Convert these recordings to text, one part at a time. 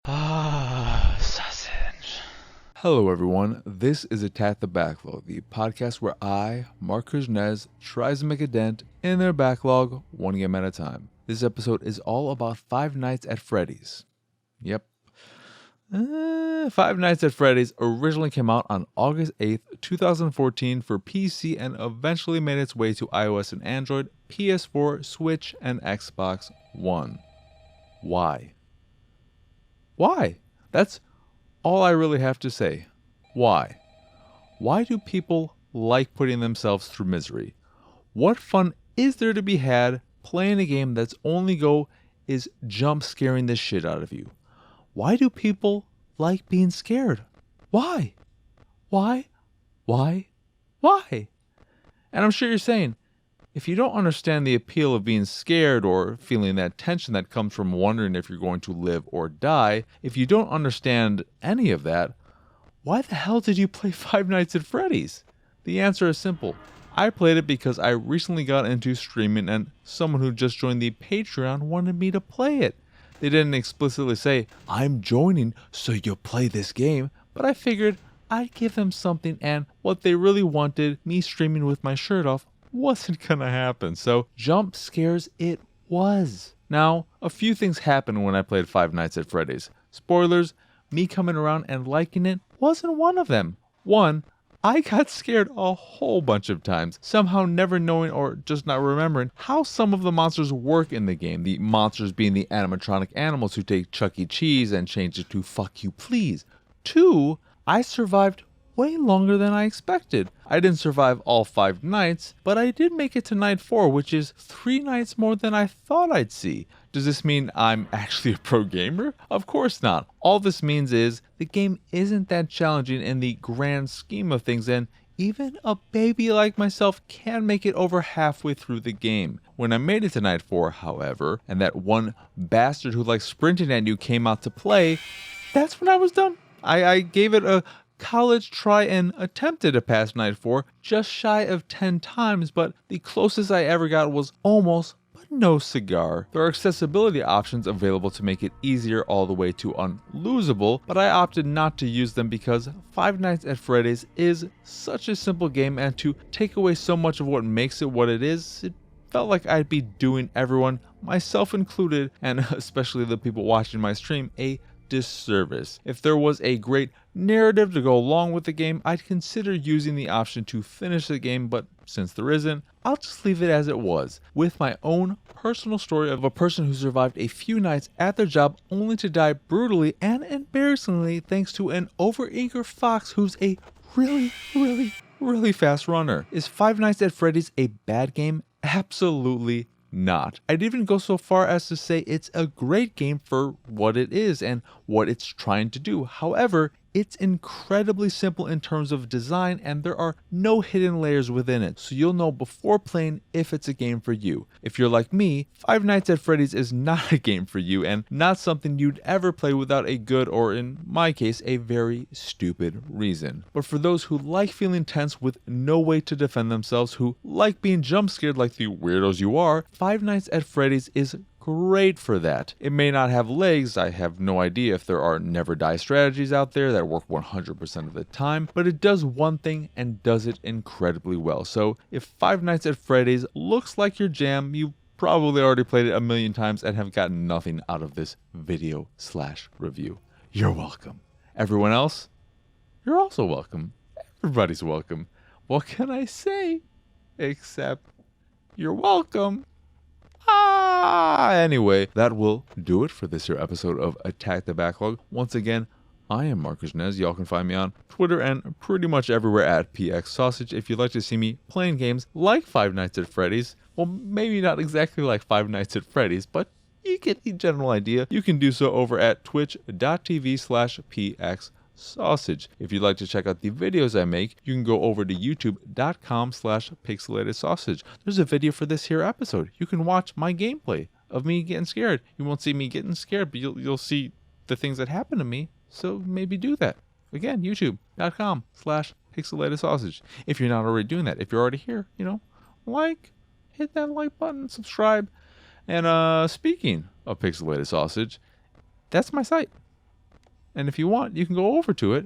Sausage. Hello everyone, this is Attack the Backlog, the podcast where I, Marc, tries to make a dent in their backlog one game at a time. This episode is all about Five Nights at Freddy's. Yep. Five Nights at Freddy's originally came out on August 8th, 2014 for PC and eventually made its way to iOS and Android, PS4, Switch, and Xbox One. Why? Why? That's all I really have to say. Why? Why do people like putting themselves through misery? What fun is there to be had playing a game that's only goal is jump scaring the shit out of you? Why do people like being scared? Why? Why? Why? Why? And I'm sure you're saying, if you don't understand the appeal of being scared or feeling that tension that comes from wondering if you're going to live or die, if you don't understand any of that, why the hell did you play Five Nights at Freddy's? The answer is simple. I played it because I recently got into streaming and someone who just joined the Patreon wanted me to play it. They didn't explicitly say, I'm joining so you'll play this game, but I figured I'd give them something, and what they really wanted, me streaming with my shirt off, wasn't gonna happen, so jump scares it was. Now, a few things happened when I played Five Nights at Freddy's. Spoilers, me coming around and liking it wasn't one of them. One, I got scared a whole bunch of times, somehow never knowing or just not remembering how some of the monsters work in the game, the monsters being the animatronic animals who take Chuck E. Cheese and change it to fuck you please. Two, I survived way longer than I expected. I didn't survive all 5 nights, but I did make it to night 4, which is 3 nights more than I thought I'd see. Does this mean I'm actually a pro gamer? Of course not. All this means is the game isn't that challenging in the grand scheme of things, and even a baby like myself can make it over halfway through the game. When I made it to night 4, however, and that one bastard who likes sprinting at you came out to play, that's when I was done. I gave it a college try and attempted to pass night 4 just shy of 10 times, but the closest I ever got was almost, but no cigar. There are accessibility options available to make it easier all the way to unlosable, but I opted not to use them because Five Nights at Freddy's is such a simple game, and to take away so much of what makes it what it is, it felt like I'd be doing everyone, myself included, and especially the people watching my stream, a disservice. If there was a great narrative to go along with the game, I'd consider using the option to finish the game, but since there isn't, I'll just leave it as it was, with my own personal story of a person who survived a few nights at their job only to die brutally and embarrassingly thanks to an overeager fox who's a really fast runner. Is Five Nights at Freddy's a bad game? Absolutely not. I'd even go so far as to say it's a great game for what it is and what it's trying to do. However, it's incredibly simple in terms of design, and there are no hidden layers within it, so you'll know before playing if it's a game for you. If you're like me, Five Nights at Freddy's is not a game for you and not something you'd ever play without a good, or in my case, a very stupid reason. But for those who like feeling tense with no way to defend themselves, who like being jump scared like the weirdos you are, Five Nights at Freddy's is great for that. It may not have legs, I have no idea if there are never die strategies out there that work 100% of the time, but it does one thing and does it incredibly well. So if Five Nights at Freddy's looks like your jam, you probably already played it a million times and have gotten nothing out of this video/review. You're welcome. Everyone else, you're also welcome. Everybody's welcome. What can I say? Except you're welcome. Anyway, that will do it for this here episode of Attack the Backlog. Once again, I am Marc. Y'all can find me on Twitter and pretty much everywhere at PXSausage. If you'd like to see me playing games like Five Nights at Freddy's, well, maybe not exactly like Five Nights at Freddy's, but you get the general idea. You can do so over at twitch.tv/PXSausage. If you'd like to check out the videos I make, you can go over to youtube.com/pixelated sausage. There's a video for this here episode. You can watch my gameplay of me getting scared. You won't see me getting scared, but you'll see the things that happen to me. So maybe do that. Again, youtube.com/pixelated sausage. If you're not already doing that, if you're already here, hit that like button, subscribe. And speaking of Pixelated Sausage, that's my site. And if you want, you can go over to it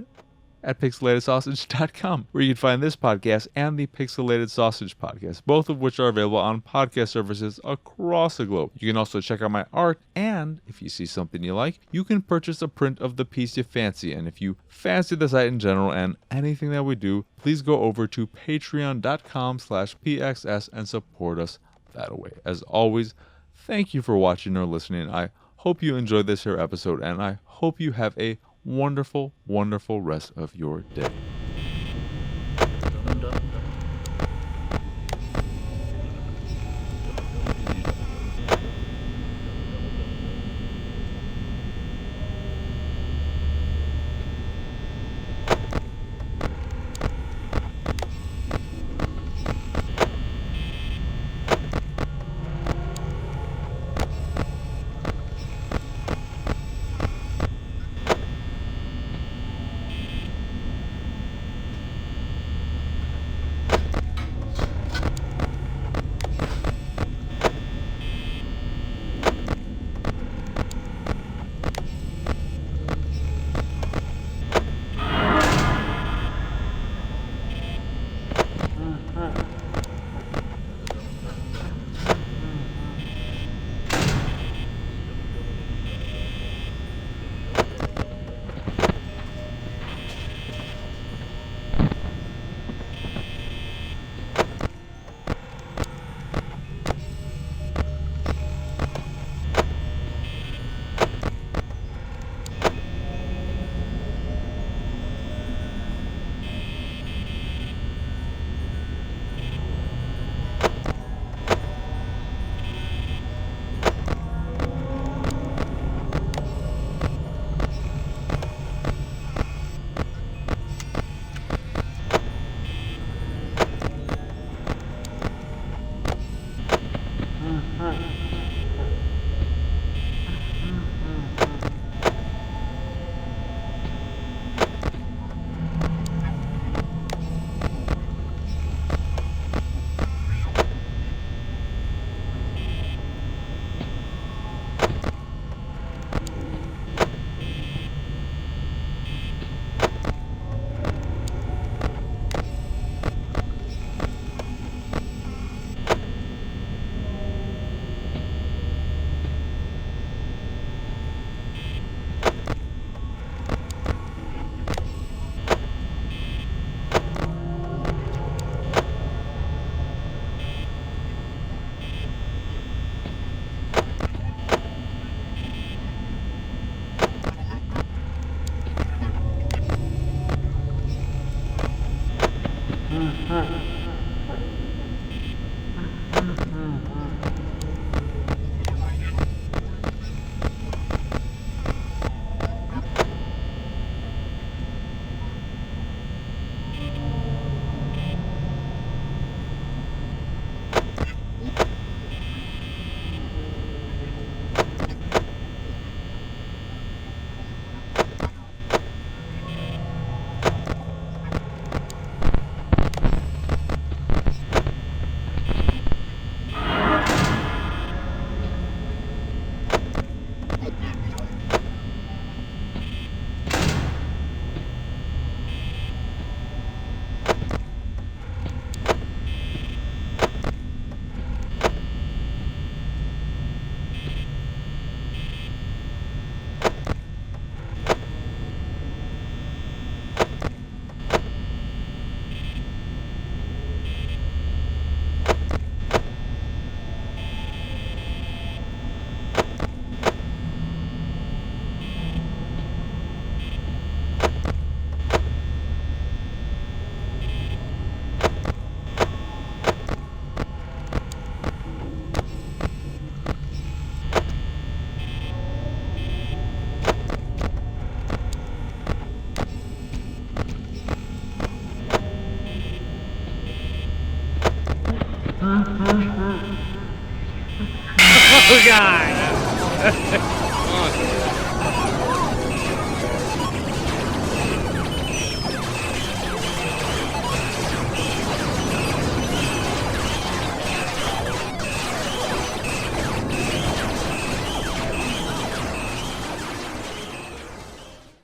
at pixelatedsausage.com, where you can find this podcast and the Pixelated Sausage podcast, both of which are available on podcast services across the globe. You can also check out my art, and if you see something you like, you can purchase a print of the piece you fancy. And if you fancy the site in general and anything that we do, please go over to patreon.com/pxs and support us that way. As always, thank you for watching or listening. I hope you enjoyed this here episode, and I hope you have a wonderful, wonderful rest of your day.